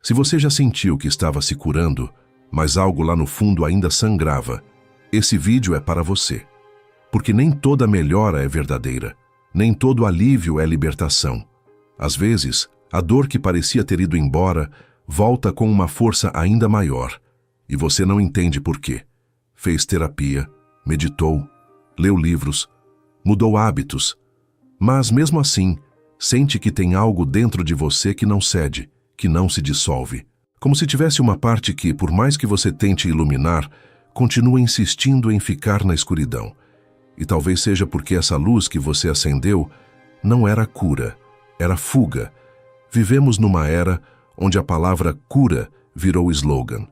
Se você já sentiu que estava se curando, mas algo lá no fundo ainda sangrava, esse vídeo é para você. Porque nem toda melhora é verdadeira, nem todo alívio é libertação. Às vezes, a dor que parecia ter ido embora volta com uma força ainda maior, e você não entende por quê. Fez terapia, meditou, leu livros, mudou hábitos, mas mesmo assim, sente que tem algo dentro de você que não cede, que não se dissolve. Como se tivesse uma parte que, por mais que você tente iluminar, continua insistindo em ficar na escuridão. E talvez seja porque essa luz que você acendeu não era cura, era fuga. Vivemos numa era onde a palavra cura virou slogan.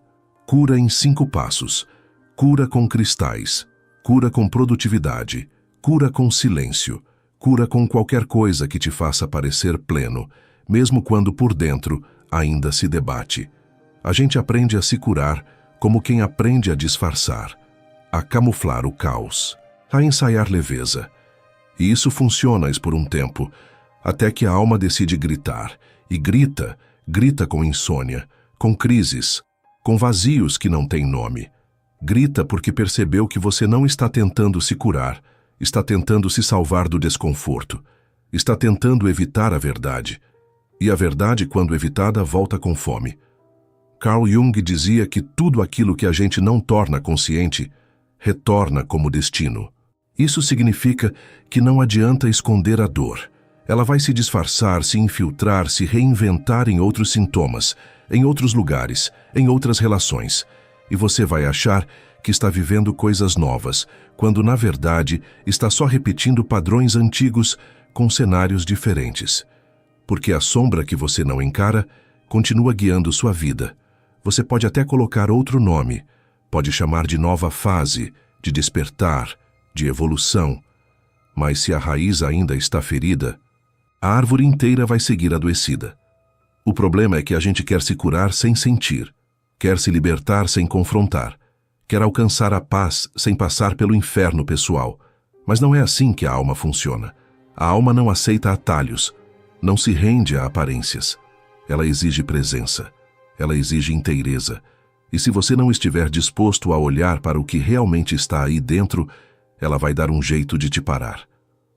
Cura em 5 passos. Cura com cristais. Cura com produtividade. Cura com silêncio. Cura com qualquer coisa que te faça parecer pleno, mesmo quando por dentro ainda se debate. A gente aprende a se curar como quem aprende a disfarçar, a camuflar o caos, a ensaiar leveza. E isso funciona por um tempo, até que a alma decide gritar. E grita com insônia, com crises, com vazios que não têm nome. Grita porque percebeu que você não está tentando se curar, está tentando se salvar do desconforto, está tentando evitar a verdade. E a verdade, quando evitada, volta com fome. Carl Jung dizia que tudo aquilo que a gente não torna consciente, retorna como destino. Isso significa que não adianta esconder a dor. Ela vai se disfarçar, se infiltrar, se reinventar em outros sintomas, em outros lugares, em outras relações. E você vai achar que está vivendo coisas novas, quando na verdade está só repetindo padrões antigos com cenários diferentes. Porque a sombra que você não encara continua guiando sua vida. Você pode até colocar outro nome, pode chamar de nova fase, de despertar, de evolução. Mas se a raiz ainda está ferida, a árvore inteira vai seguir adoecida. O problema é que a gente quer se curar sem sentir, quer se libertar sem confrontar, quer alcançar a paz sem passar pelo inferno pessoal. Mas não é assim que a alma funciona. A alma não aceita atalhos, não se rende a aparências. Ela exige presença, ela exige inteireza. E se você não estiver disposto a olhar para o que realmente está aí dentro, ela vai dar um jeito de te parar.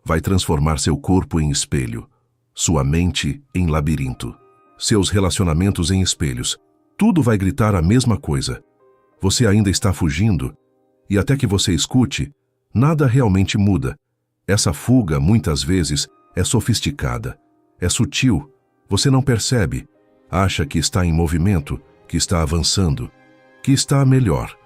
Vai transformar seu corpo em espelho, sua mente em labirinto, seus relacionamentos em espelhos. Tudo vai gritar a mesma coisa. Você ainda está fugindo, e até que você escute, nada realmente muda. Essa fuga, muitas vezes, é sofisticada, é sutil. Você não percebe, acha que está em movimento, que está avançando, que está melhor.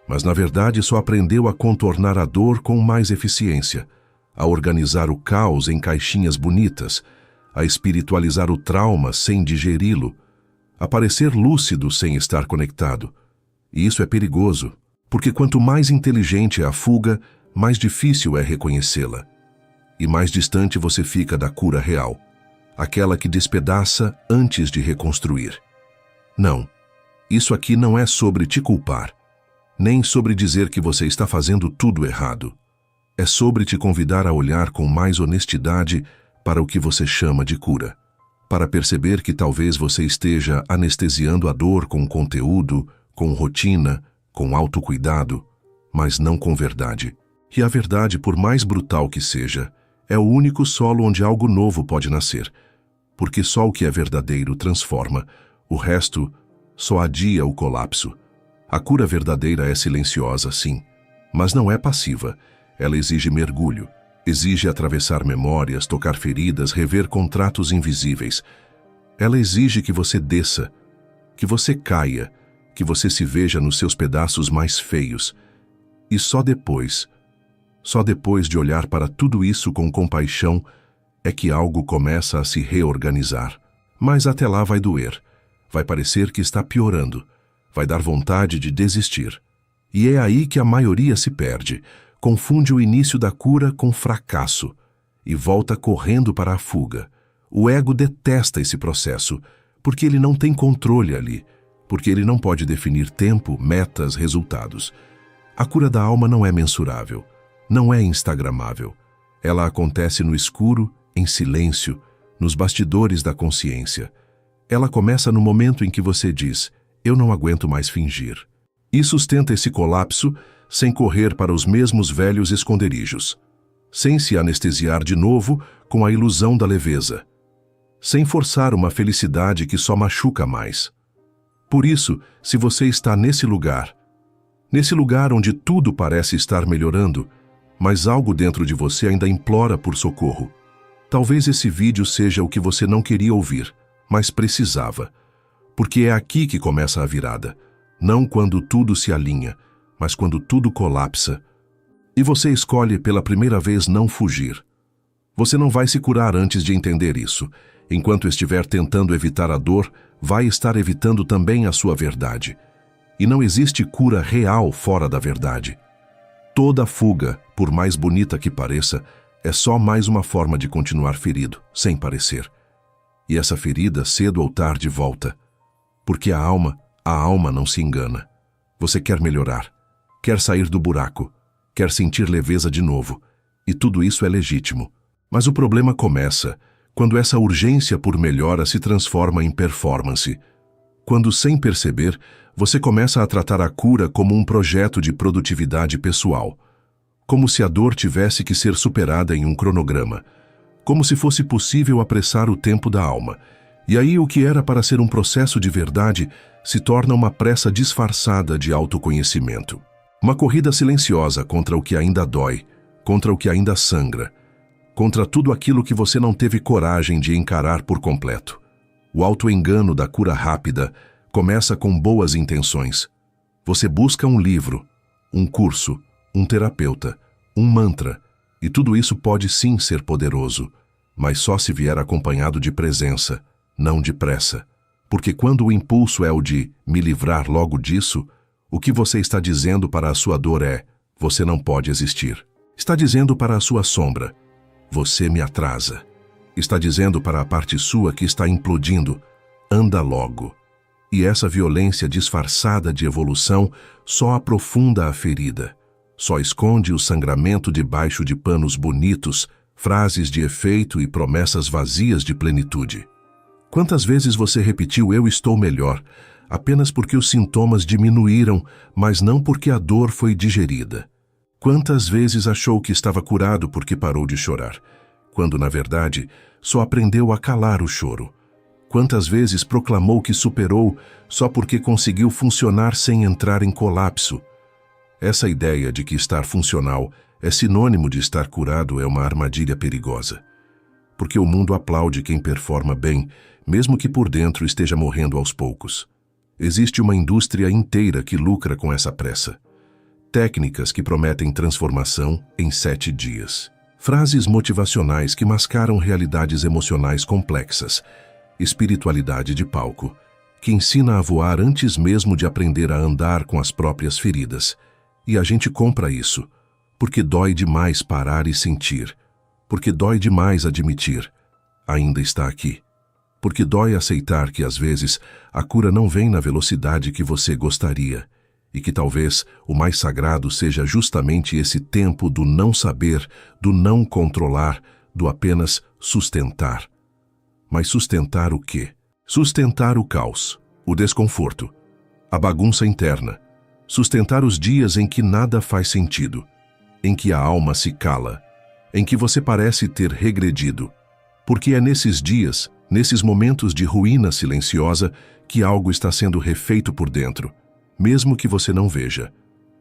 Mas, na verdade, só aprendeu a contornar a dor com mais eficiência, a organizar o caos em caixinhas bonitas, a espiritualizar o trauma sem digeri-lo, a parecer lúcido sem estar conectado. E isso é perigoso, porque quanto mais inteligente é a fuga, mais difícil é reconhecê-la. E mais distante você fica da cura real, aquela que despedaça antes de reconstruir. Não, isso aqui não é sobre te culpar, nem sobre dizer que você está fazendo tudo errado. É sobre te convidar a olhar com mais honestidade para o que você chama de cura, para perceber que talvez você esteja anestesiando a dor com conteúdo, com rotina, com autocuidado, mas não com verdade. E a verdade, por mais brutal que seja, é o único solo onde algo novo pode nascer, porque só o que é verdadeiro transforma, o resto só adia o colapso. A cura verdadeira é silenciosa, sim, mas não é passiva. Ela exige mergulho, exige atravessar memórias, tocar feridas, rever contratos invisíveis. Ela exige que você desça, que você caia, que você se veja nos seus pedaços mais feios. E só depois de olhar para tudo isso com compaixão, é que algo começa a se reorganizar. Mas até lá vai doer, vai parecer que está piorando, vai dar vontade de desistir. E é aí que a maioria se perde, confunde o início da cura com fracasso e volta correndo para a fuga. O ego detesta esse processo, porque ele não tem controle ali, porque ele não pode definir tempo, metas, resultados. A cura da alma não é mensurável, não é instagramável. Ela acontece no escuro, em silêncio, nos bastidores da consciência. Ela começa no momento em que você diz, eu não aguento mais fingir. E sustenta esse colapso sem correr para os mesmos velhos esconderijos, sem se anestesiar de novo com a ilusão da leveza, sem forçar uma felicidade que só machuca mais. Por isso, se você está nesse lugar onde tudo parece estar melhorando, mas algo dentro de você ainda implora por socorro, talvez esse vídeo seja o que você não queria ouvir, mas precisava. Porque é aqui que começa a virada. Não quando tudo se alinha, mas quando tudo colapsa. E você escolhe pela primeira vez não fugir. Você não vai se curar antes de entender isso. Enquanto estiver tentando evitar a dor, vai estar evitando também a sua verdade. E não existe cura real fora da verdade. Toda fuga, por mais bonita que pareça, é só mais uma forma de continuar ferido, sem parecer. E essa ferida, cedo ou tarde, volta. Porque a alma não se engana. Você quer melhorar, quer sair do buraco, quer sentir leveza de novo. E tudo isso é legítimo. Mas o problema começa quando essa urgência por melhora se transforma em performance. Quando, sem perceber, você começa a tratar a cura como um projeto de produtividade pessoal. Como se a dor tivesse que ser superada em um cronograma. Como se fosse possível apressar o tempo da alma. E aí o que era para ser um processo de verdade se torna uma pressa disfarçada de autoconhecimento. Uma corrida silenciosa contra o que ainda dói, contra o que ainda sangra, contra tudo aquilo que você não teve coragem de encarar por completo. O autoengano da cura rápida começa com boas intenções. Você busca um livro, um curso, um terapeuta, um mantra, e tudo isso pode sim ser poderoso, mas só se vier acompanhado de presença, não de pressa. Porque quando o impulso é o de me livrar logo disso, o que você está dizendo para a sua dor é, você não pode existir. Está dizendo para a sua sombra, você me atrasa. Está dizendo para a parte sua que está implodindo, anda logo. E essa violência disfarçada de evolução só aprofunda a ferida, só esconde o sangramento debaixo de panos bonitos, frases de efeito e promessas vazias de plenitude. Quantas vezes você repetiu eu estou melhor, apenas porque os sintomas diminuíram, mas não porque a dor foi digerida? Quantas vezes achou que estava curado porque parou de chorar, quando na verdade só aprendeu a calar o choro? Quantas vezes proclamou que superou só porque conseguiu funcionar sem entrar em colapso? Essa ideia de que estar funcional é sinônimo de estar curado é uma armadilha perigosa. Porque o mundo aplaude quem performa bem, mesmo que por dentro esteja morrendo aos poucos. Existe uma indústria inteira que lucra com essa pressa. Técnicas que prometem transformação em 7 dias. Frases motivacionais que mascaram realidades emocionais complexas. Espiritualidade de palco, que ensina a voar antes mesmo de aprender a andar com as próprias feridas. E a gente compra isso, porque dói demais parar e sentir. Porque dói demais admitir, ainda está aqui. Porque dói aceitar que, às vezes, a cura não vem na velocidade que você gostaria, e que talvez o mais sagrado seja justamente esse tempo do não saber, do não controlar, do apenas sustentar. Mas sustentar o quê? Sustentar o caos, o desconforto, a bagunça interna. Sustentar os dias em que nada faz sentido, em que a alma se cala, em que você parece ter regredido. Porque é nesses dias, nesses momentos de ruína silenciosa, que algo está sendo refeito por dentro, mesmo que você não veja,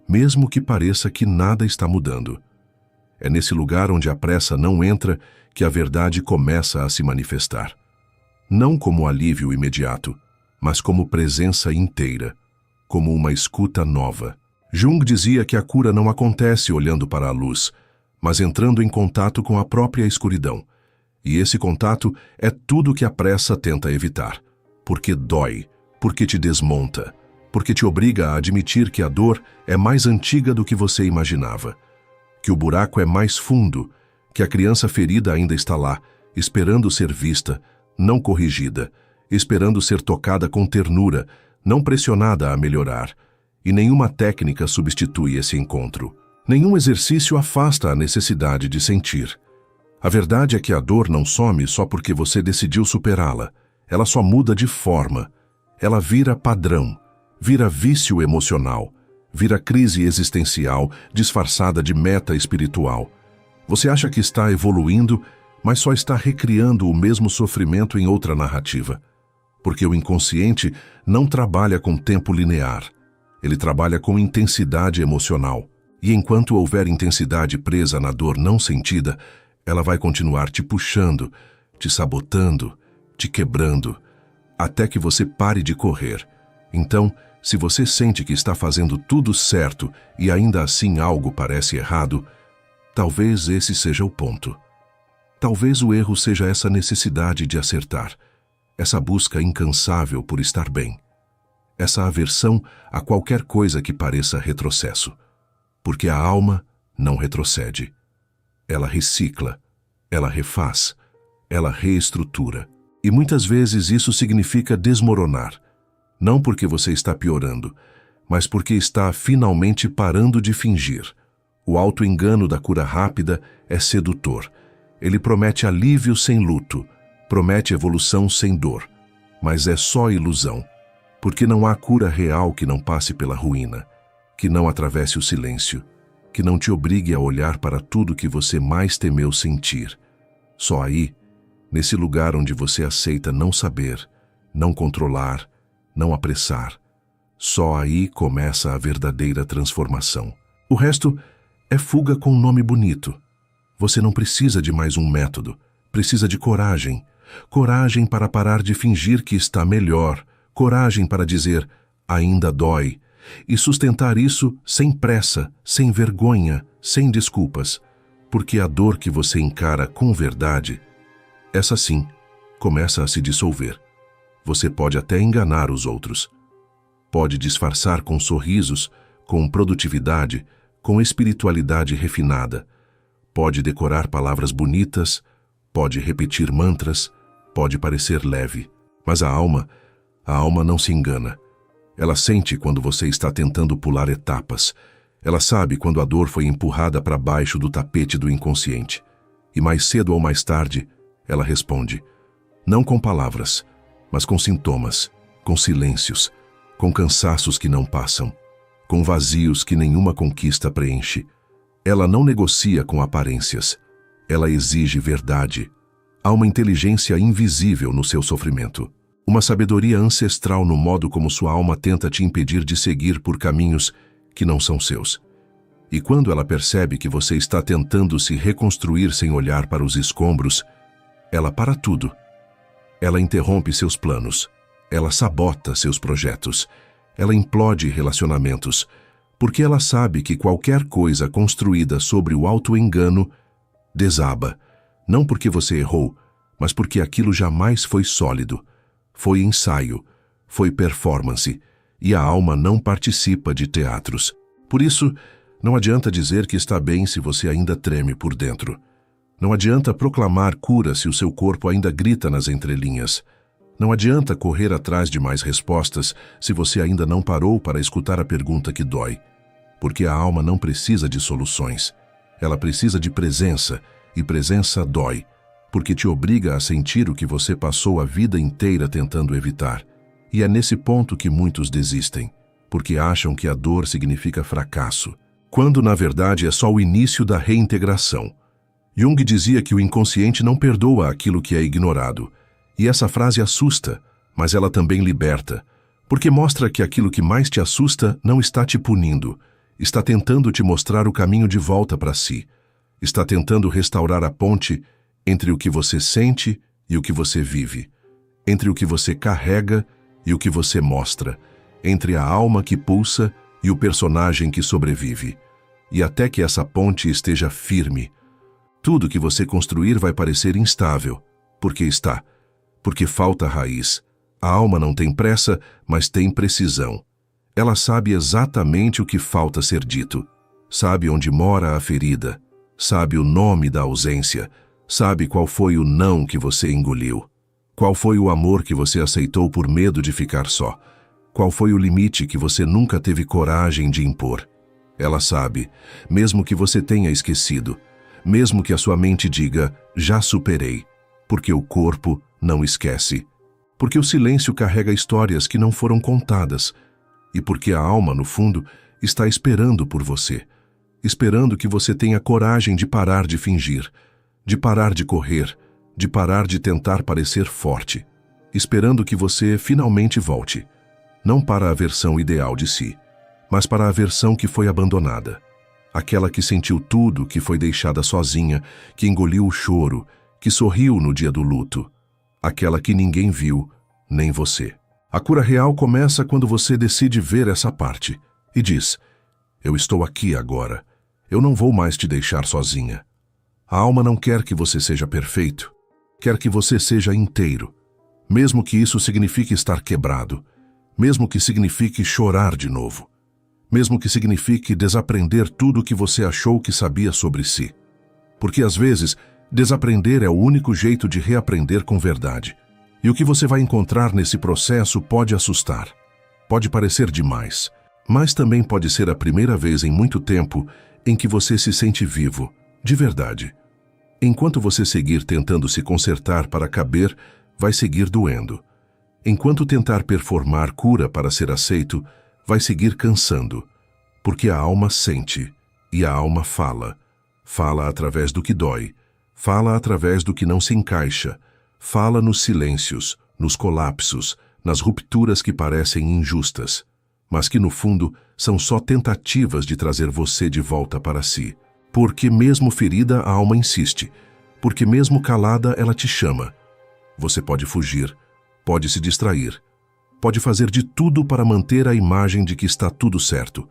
mesmo que pareça que nada está mudando. É nesse lugar onde a pressa não entra que a verdade começa a se manifestar. Não como alívio imediato, mas como presença inteira, como uma escuta nova. Jung dizia que a cura não acontece olhando para a luz, mas entrando em contato com a própria escuridão. E esse contato é tudo que a pressa tenta evitar. Porque dói, porque te desmonta, porque te obriga a admitir que a dor é mais antiga do que você imaginava, que o buraco é mais fundo, que a criança ferida ainda está lá, esperando ser vista, não corrigida, esperando ser tocada com ternura, não pressionada a melhorar. E nenhuma técnica substitui esse encontro. Nenhum exercício afasta a necessidade de sentir. A verdade é que a dor não some só porque você decidiu superá-la. Ela só muda de forma. Ela vira padrão, vira vício emocional, vira crise existencial disfarçada de meta espiritual. Você acha que está evoluindo, mas só está recriando o mesmo sofrimento em outra narrativa. Porque o inconsciente não trabalha com tempo linear. Ele trabalha com intensidade emocional. E enquanto houver intensidade presa na dor não sentida, ela vai continuar te puxando, te sabotando, te quebrando, até que você pare de correr. Então, se você sente que está fazendo tudo certo e ainda assim algo parece errado, talvez esse seja o ponto. Talvez o erro seja essa necessidade de acertar, essa busca incansável por estar bem, essa aversão a qualquer coisa que pareça retrocesso. Porque a alma não retrocede. Ela recicla, ela refaz, ela reestrutura. E muitas vezes isso significa desmoronar. Não porque você está piorando, mas porque está finalmente parando de fingir. O auto-engano da cura rápida é sedutor. Ele promete alívio sem luto, promete evolução sem dor. Mas é só ilusão, porque não há cura real que não passe pela ruína, que não atravesse o silêncio, que não te obrigue a olhar para tudo que você mais temeu sentir. Só aí, nesse lugar onde você aceita não saber, não controlar, não apressar, só aí começa a verdadeira transformação. O resto é fuga com um nome bonito. Você não precisa de mais um método, precisa de coragem. Coragem para parar de fingir que está melhor, coragem para dizer, ainda dói, e sustentar isso sem pressa, sem vergonha, sem desculpas, porque a dor que você encara com verdade, essa sim, começa a se dissolver. Você pode até enganar os outros. Pode disfarçar com sorrisos, com produtividade, com espiritualidade refinada. Pode decorar palavras bonitas, pode repetir mantras, pode parecer leve. Mas a alma não se engana. Ela sente quando você está tentando pular etapas. Ela sabe quando a dor foi empurrada para baixo do tapete do inconsciente. E mais cedo ou mais tarde, ela responde. Não com palavras, mas com sintomas, com silêncios, com cansaços que não passam, com vazios que nenhuma conquista preenche. Ela não negocia com aparências. Ela exige verdade. Há uma inteligência invisível no seu sofrimento. Uma sabedoria ancestral no modo como sua alma tenta te impedir de seguir por caminhos que não são seus. E quando ela percebe que você está tentando se reconstruir sem olhar para os escombros, ela para tudo. Ela interrompe seus planos. Ela sabota seus projetos. Ela implode relacionamentos. Porque ela sabe que qualquer coisa construída sobre o auto-engano desaba. Não porque você errou, mas porque aquilo jamais foi sólido. Foi ensaio, foi performance, e a alma não participa de teatros. Por isso, não adianta dizer que está bem se você ainda treme por dentro. Não adianta proclamar cura se o seu corpo ainda grita nas entrelinhas. Não adianta correr atrás de mais respostas se você ainda não parou para escutar a pergunta que dói. Porque a alma não precisa de soluções. Ela precisa de presença, e presença dói, porque te obriga a sentir o que você passou a vida inteira tentando evitar. E é nesse ponto que muitos desistem, porque acham que a dor significa fracasso, quando na verdade é só o início da reintegração. Jung dizia que o inconsciente não perdoa aquilo que é ignorado, e essa frase assusta, mas ela também liberta, porque mostra que aquilo que mais te assusta não está te punindo, está tentando te mostrar o caminho de volta para si, está tentando restaurar a ponte entre o que você sente e o que você vive, entre o que você carrega e o que você mostra, entre a alma que pulsa e o personagem que sobrevive. E até que essa ponte esteja firme, tudo que você construir vai parecer instável, porque está, porque falta raiz. A alma não tem pressa, mas tem precisão. Ela sabe exatamente o que falta ser dito, sabe onde mora a ferida, sabe o nome da ausência, sabe qual foi o não que você engoliu, qual foi o amor que você aceitou por medo de ficar só, qual foi o limite que você nunca teve coragem de impor. Ela sabe, mesmo que você tenha esquecido, mesmo que a sua mente diga, já superei, porque o corpo não esquece, porque o silêncio carrega histórias que não foram contadas e porque a alma, no fundo, está esperando por você, esperando que você tenha coragem de parar de fingir, de parar de correr, de parar de tentar parecer forte, esperando que você finalmente volte, não para a versão ideal de si, mas para a versão que foi abandonada, aquela que sentiu tudo, que foi deixada sozinha, que engoliu o choro, que sorriu no dia do luto, aquela que ninguém viu, nem você. A cura real começa quando você decide ver essa parte e diz: eu estou aqui agora, eu não vou mais te deixar sozinha. A alma não quer que você seja perfeito, quer que você seja inteiro, mesmo que isso signifique estar quebrado, mesmo que signifique chorar de novo, mesmo que signifique desaprender tudo o que você achou que sabia sobre si. Porque às vezes, desaprender é o único jeito de reaprender com verdade. E o que você vai encontrar nesse processo pode assustar, pode parecer demais, mas também pode ser a primeira vez em muito tempo em que você se sente vivo, de verdade. Enquanto você seguir tentando se consertar para caber, vai seguir doendo. Enquanto tentar performar cura para ser aceito, vai seguir cansando. Porque a alma sente, e a alma fala. Fala através do que dói, fala através do que não se encaixa, fala nos silêncios, nos colapsos, nas rupturas que parecem injustas, mas que no fundo são só tentativas de trazer você de volta para si. Porque mesmo ferida a alma insiste, porque mesmo calada ela te chama. Você pode fugir, pode se distrair, pode fazer de tudo para manter a imagem de que está tudo certo,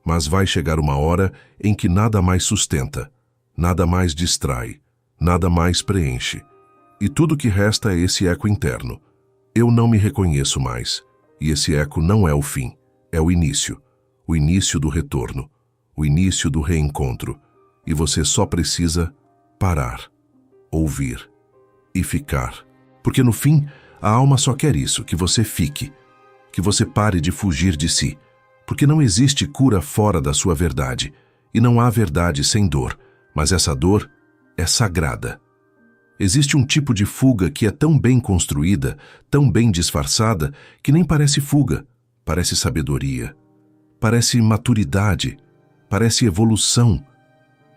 mas vai chegar uma hora em que nada mais sustenta, nada mais distrai, nada mais preenche. E tudo que resta é esse eco interno. Eu não me reconheço mais. E esse eco não é o fim, é o início do retorno, o início do reencontro. E você só precisa parar, ouvir e ficar. Porque no fim, a alma só quer isso, que você fique, que você pare de fugir de si. Porque não existe cura fora da sua verdade, e não há verdade sem dor, mas essa dor é sagrada. Existe um tipo de fuga que é tão bem construída, tão bem disfarçada, que nem parece fuga, parece sabedoria, parece maturidade, parece evolução,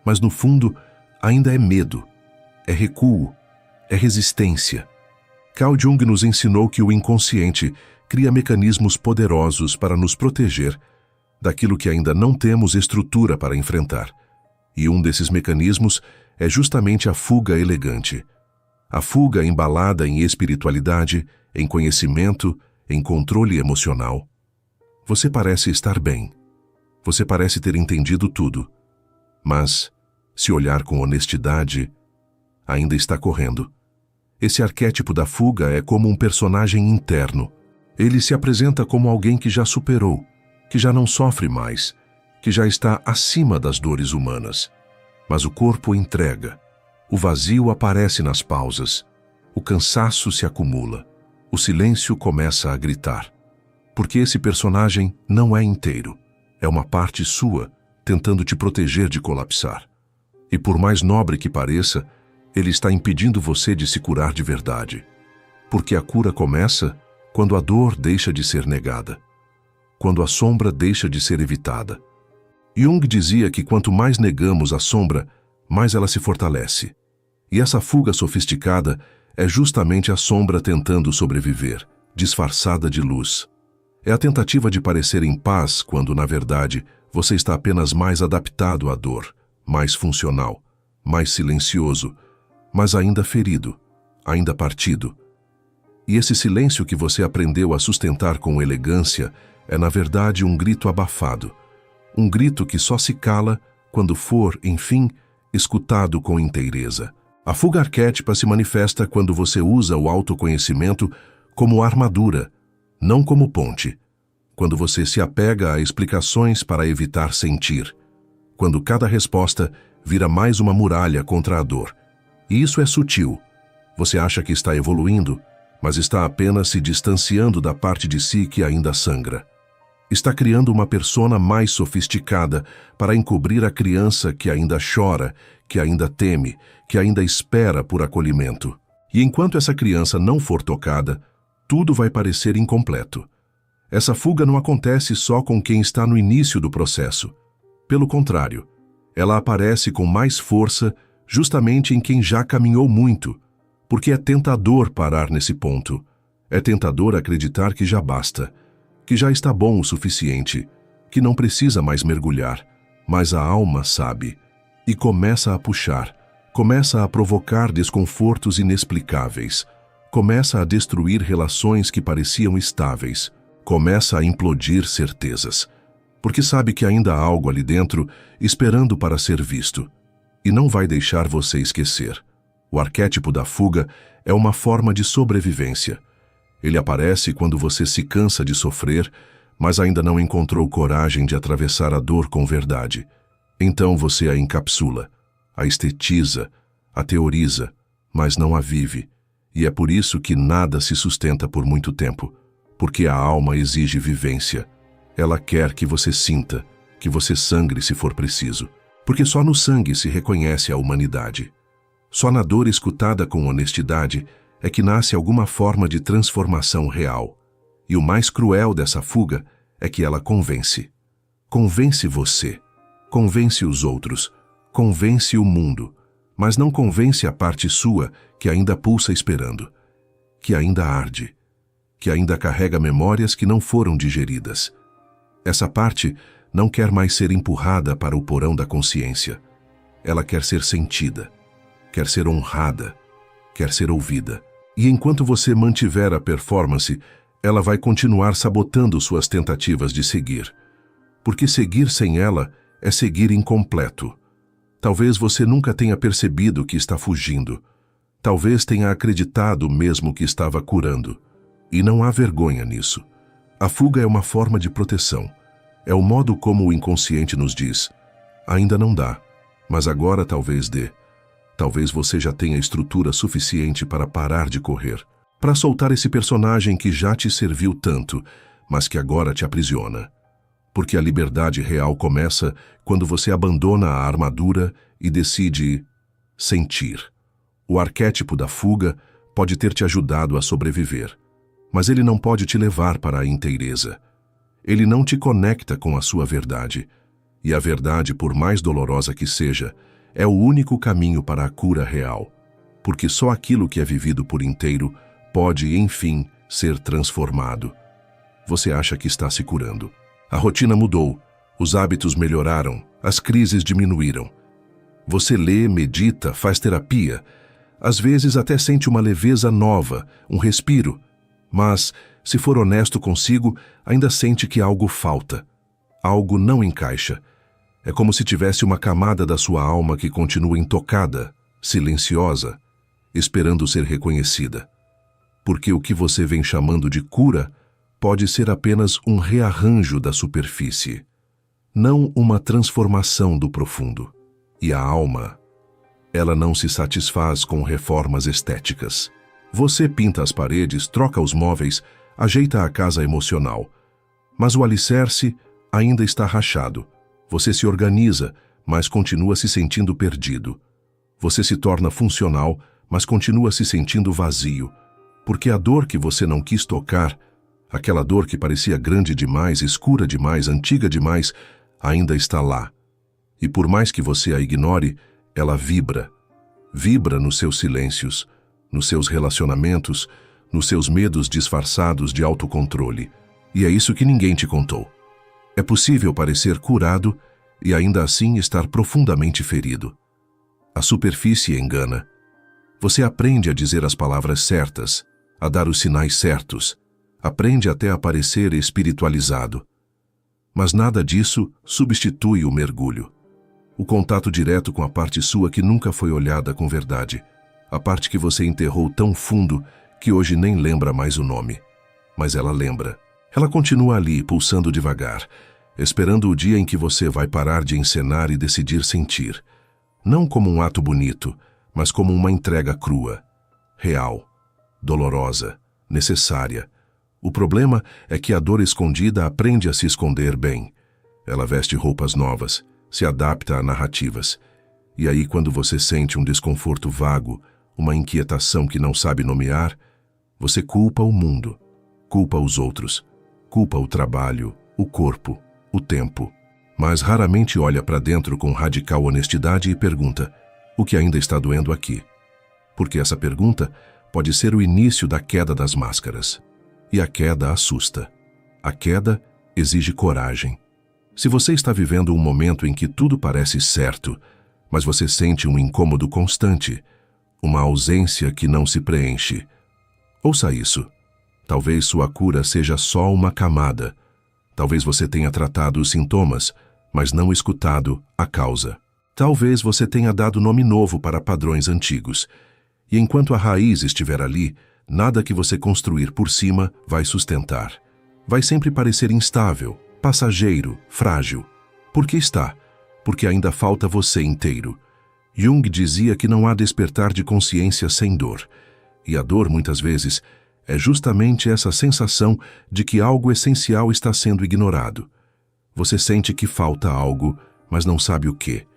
mas no fundo ainda é medo, é recuo, é resistência. Carl Jung nos ensinou que o inconsciente cria mecanismos poderosos para nos proteger daquilo que ainda não temos estrutura para enfrentar. E um desses mecanismos é justamente a fuga elegante. A fuga embalada em espiritualidade, em conhecimento, em controle emocional. Você parece estar bem. Você parece ter entendido tudo. Mas, se olhar com honestidade, ainda está correndo. Esse arquétipo da fuga é como um personagem interno. Ele se apresenta como alguém que já superou, que já não sofre mais, que já está acima das dores humanas. Mas o corpo entrega. O vazio aparece nas pausas. O cansaço se acumula. O silêncio começa a gritar. Porque esse personagem não é inteiro. É uma parte sua, tentando te proteger de colapsar. E por mais nobre que pareça, ele está impedindo você de se curar de verdade. Porque a cura começa quando a dor deixa de ser negada. Quando a sombra deixa de ser evitada. Jung dizia que quanto mais negamos a sombra, mais ela se fortalece. E essa fuga sofisticada é justamente a sombra tentando sobreviver, disfarçada de luz. É a tentativa de parecer em paz quando, na verdade, você está apenas mais adaptado à dor, mais funcional, mais silencioso, mas ainda ferido, ainda partido. E esse silêncio que você aprendeu a sustentar com elegância é, na verdade, um grito abafado. Um grito que só se cala quando for, enfim, escutado com inteireza. A fuga arquétipa se manifesta quando você usa o autoconhecimento como armadura, não como ponte. Quando você se apega a explicações para evitar sentir. Quando cada resposta vira mais uma muralha contra a dor. E isso é sutil. Você acha que está evoluindo, mas está apenas se distanciando da parte de si que ainda sangra. Está criando uma persona mais sofisticada para encobrir a criança que ainda chora, que ainda teme, que ainda espera por acolhimento. E enquanto essa criança não for tocada, tudo vai parecer incompleto. Essa fuga não acontece só com quem está no início do processo. Pelo contrário, ela aparece com mais força justamente em quem já caminhou muito, porque é tentador parar nesse ponto. É tentador acreditar que já basta, que já está bom o suficiente, que não precisa mais mergulhar, mas a alma sabe e começa a puxar, começa a provocar desconfortos inexplicáveis, começa a destruir relações que pareciam estáveis, começa a implodir certezas, porque sabe que ainda há algo ali dentro esperando para ser visto, e não vai deixar você esquecer. O arquétipo da fuga é uma forma de sobrevivência. Ele aparece quando você se cansa de sofrer, mas ainda não encontrou coragem de atravessar a dor com verdade. Então você a encapsula, a estetiza, a teoriza, mas não a vive. E é por isso que nada se sustenta por muito tempo, porque a alma exige vivência. Ela quer que você sinta, que você sangre se for preciso, porque só no sangue se reconhece a humanidade. Só na dor escutada com honestidade é que nasce alguma forma de transformação real. E o mais cruel dessa fuga é que ela convence. Convence você, convence os outros, convence o mundo, mas não convence a parte sua que ainda pulsa esperando, que ainda arde, que ainda carrega memórias que não foram digeridas. Essa parte não quer mais ser empurrada para o porão da consciência. Ela quer ser sentida, quer ser honrada, quer ser ouvida. E enquanto você mantiver a performance, ela vai continuar sabotando suas tentativas de seguir. Porque seguir sem ela é seguir incompleto. Talvez você nunca tenha percebido que está fugindo. Talvez tenha acreditado mesmo que estava curando. E não há vergonha nisso. A fuga é uma forma de proteção. É o modo como o inconsciente nos diz: ainda não dá, mas agora talvez dê. Talvez você já tenha estrutura suficiente para parar de correr, para soltar esse personagem que já te serviu tanto, mas que agora te aprisiona. Porque a liberdade real começa quando você abandona a armadura e decide sentir. O arquétipo da fuga pode ter te ajudado a sobreviver, mas ele não pode te levar para a inteireza. Ele não te conecta com a sua verdade, e a verdade, por mais dolorosa que seja, é o único caminho para a cura real, porque só aquilo que é vivido por inteiro pode, enfim, ser transformado. Você acha que está se curando. A rotina mudou, os hábitos melhoraram, as crises diminuíram. Você lê, medita, faz terapia, às vezes até sente uma leveza nova, um respiro, mas, se for honesto consigo, ainda sente que algo falta. Algo não encaixa. É como se tivesse uma camada da sua alma que continua intocada, silenciosa, esperando ser reconhecida. Porque o que você vem chamando de cura pode ser apenas um rearranjo da superfície, não uma transformação do profundo. E a alma, ela não se satisfaz com reformas estéticas. Você pinta as paredes, troca os móveis, ajeita a casa emocional, mas o alicerce ainda está rachado. Você se organiza, mas continua se sentindo perdido. Você se torna funcional, mas continua se sentindo vazio, porque a dor que você não quis tocar, aquela dor que parecia grande demais, escura demais, antiga demais, ainda está lá. E por mais que você a ignore, ela vibra. Vibra nos seus silêncios, nos seus relacionamentos, nos seus medos disfarçados de autocontrole. E é isso que ninguém te contou. É possível parecer curado e ainda assim estar profundamente ferido. A superfície engana. Você aprende a dizer as palavras certas, a dar os sinais certos, aprende até a parecer espiritualizado. Mas nada disso substitui o mergulho. O contato direto com a parte sua que nunca foi olhada com verdade, a parte que você enterrou tão fundo que hoje nem lembra mais o nome. Mas ela lembra. Ela continua ali, pulsando devagar, esperando o dia em que você vai parar de encenar e decidir sentir. Não como um ato bonito, mas como uma entrega crua, real, dolorosa, necessária. O problema é que a dor escondida aprende a se esconder bem. Ela veste roupas novas, se adapta a narrativas. E aí, quando você sente um desconforto vago, uma inquietação que não sabe nomear, Você culpa o mundo, culpa os outros, culpa o trabalho, o corpo, o tempo, mas raramente olha para dentro com radical honestidade e pergunta: o que ainda está doendo aqui? Porque essa pergunta pode ser o início da queda das máscaras. E a queda assusta. A queda exige coragem. Se você está vivendo um momento em que tudo parece certo, mas você sente um incômodo constante, uma ausência que não se preenche, ouça isso. Talvez sua cura seja só uma camada. Talvez você tenha tratado os sintomas, mas não escutado a causa. Talvez você tenha dado nome novo para padrões antigos. E enquanto a raiz estiver ali, nada que você construir por cima vai sustentar. Vai sempre parecer instável, passageiro, frágil. Por que está? Porque ainda falta você inteiro. Jung dizia que não há despertar de consciência sem dor. E a dor, muitas vezes, é justamente essa sensação de que algo essencial está sendo ignorado. Você sente que falta algo, mas não sabe o quê.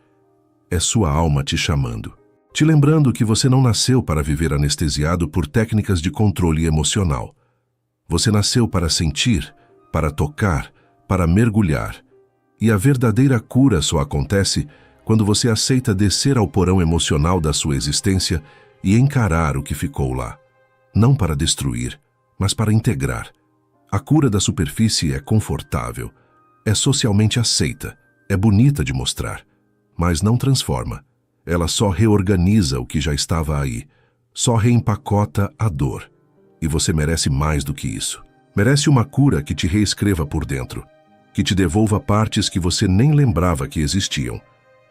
É sua alma te chamando. Te lembrando que você não nasceu para viver anestesiado por técnicas de controle emocional. Você nasceu para sentir, para tocar, para mergulhar. E a verdadeira cura só acontece quando você aceita descer ao porão emocional da sua existência e encarar o que ficou lá. Não para destruir, mas para integrar. A cura da superfície é confortável, é socialmente aceita, é bonita de mostrar, mas não transforma. Ela só reorganiza o que já estava aí, só reempacota a dor. E você merece mais do que isso. Merece uma cura que te reescreva por dentro, que te devolva partes que você nem lembrava que existiam,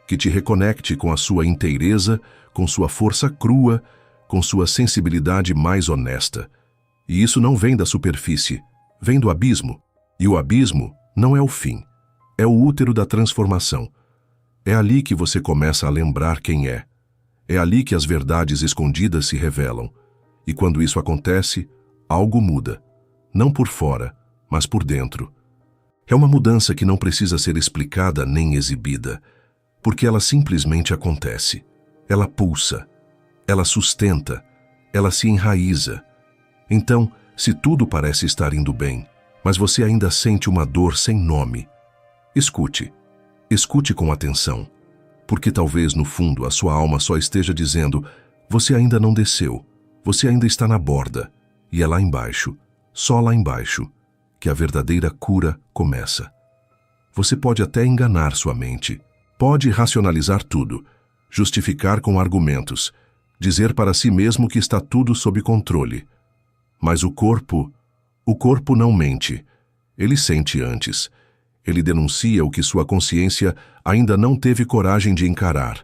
que te reconecte com a sua inteireza, com sua força crua, com sua sensibilidade mais honesta. E isso não vem da superfície, vem do abismo. E o abismo não é o fim, é o útero da transformação. É ali que você começa a lembrar quem é. É ali que as verdades escondidas se revelam. E quando isso acontece, algo muda. Não por fora, mas por dentro. É uma mudança que não precisa ser explicada nem exibida, porque ela simplesmente acontece. Ela pulsa, ela sustenta, ela se enraiza. Então, se tudo parece estar indo bem, mas você ainda sente uma dor sem nome, escute. Escute com atenção, porque talvez no fundo a sua alma só esteja dizendo: você ainda não desceu, você ainda está na borda, e é lá embaixo, só lá embaixo, que a verdadeira cura começa. Você pode até enganar sua mente, pode racionalizar tudo, justificar com argumentos, dizer para si mesmo que está tudo sob controle. Mas o corpo não mente, ele sente antes. Ele denuncia o que sua consciência ainda não teve coragem de encarar.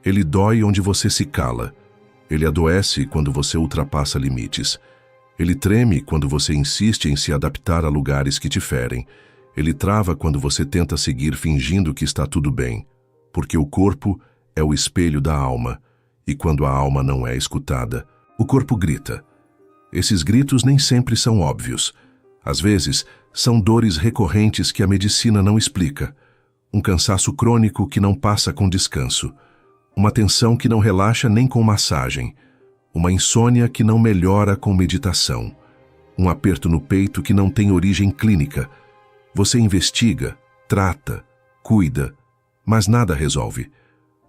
Ele dói onde você se cala. Ele adoece quando você ultrapassa limites. Ele treme quando você insiste em se adaptar a lugares que te ferem. Ele trava quando você tenta seguir fingindo que está tudo bem. Porque o corpo é o espelho da alma. E quando a alma não é escutada, o corpo grita. Esses gritos nem sempre são óbvios. Às vezes, são dores recorrentes que a medicina não explica. Um cansaço crônico que não passa com descanso. Uma tensão que não relaxa nem com massagem. Uma insônia que não melhora com meditação. Um aperto no peito que não tem origem clínica. Você investiga, trata, cuida, mas nada resolve.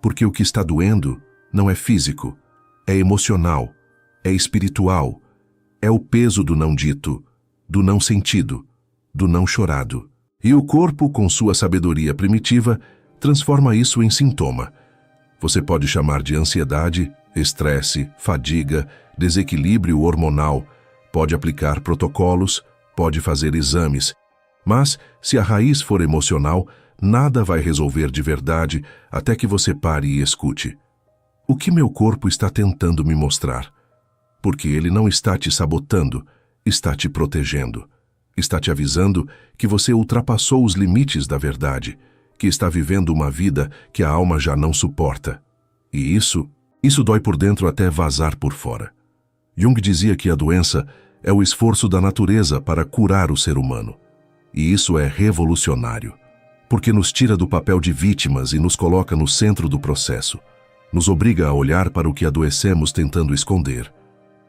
Porque o que está doendo não é físico, é emocional, é espiritual. É o peso do não dito, do não sentido, do não chorado. E o corpo, com sua sabedoria primitiva, transforma isso em sintoma. Você pode chamar de ansiedade, estresse, fadiga, desequilíbrio hormonal, pode aplicar protocolos, pode fazer exames. Mas, se a raiz for emocional, nada vai resolver de verdade até que você pare e escute. O que meu corpo está tentando me mostrar? Porque ele não está te sabotando, está te protegendo. Está te avisando que você ultrapassou os limites da verdade, que está vivendo uma vida que a alma já não suporta. E isso dói por dentro até vazar por fora. Jung dizia que a doença é o esforço da natureza para curar o ser humano. E isso é revolucionário, porque nos tira do papel de vítimas e nos coloca no centro do processo. Nos obriga a olhar para o que adoecemos tentando esconder.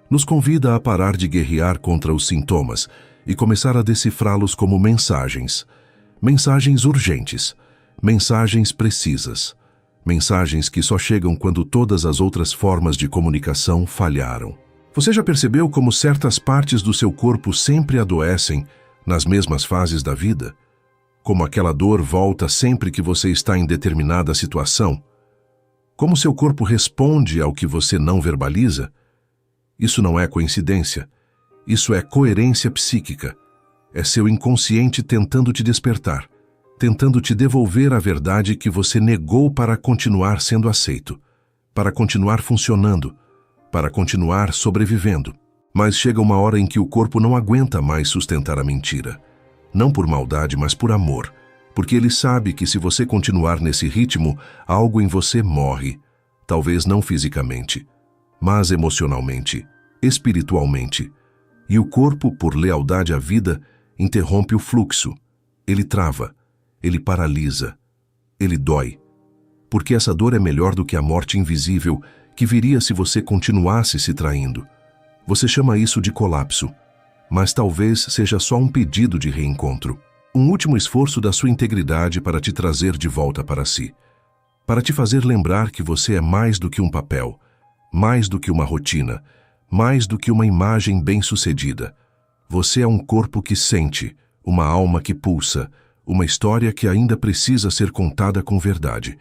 Nos convida a parar de guerrear contra os sintomas e começar a decifrá-los como mensagens. Mensagens urgentes, mensagens precisas, mensagens que só chegam quando todas as outras formas de comunicação falharam. Você já percebeu como certas partes do seu corpo sempre adoecem nas mesmas fases da vida? Como aquela dor volta sempre que você está em determinada situação? Como seu corpo responde ao que você não verbaliza? Isso não é coincidência. Isso é coerência psíquica. É seu inconsciente tentando te despertar, tentando te devolver a verdade que você negou para continuar sendo aceito, para continuar funcionando, para continuar sobrevivendo. Mas chega uma hora em que o corpo não aguenta mais sustentar a mentira. Não por maldade, mas por amor. Porque ele sabe que se você continuar nesse ritmo, algo em você morre. Talvez não fisicamente, mas emocionalmente, espiritualmente. E o corpo, por lealdade à vida, interrompe o fluxo. Ele trava, ele paralisa, ele dói. Porque essa dor é melhor do que a morte invisível que viria se você continuasse se traindo. Você chama isso de colapso, mas talvez seja só um pedido de reencontro. Um último esforço da sua integridade para te trazer de volta para si. Para te fazer lembrar que você é mais do que um papel, mais do que uma rotina, mais do que uma imagem bem-sucedida. Você é um corpo que sente, uma alma que pulsa, uma história que ainda precisa ser contada com verdade.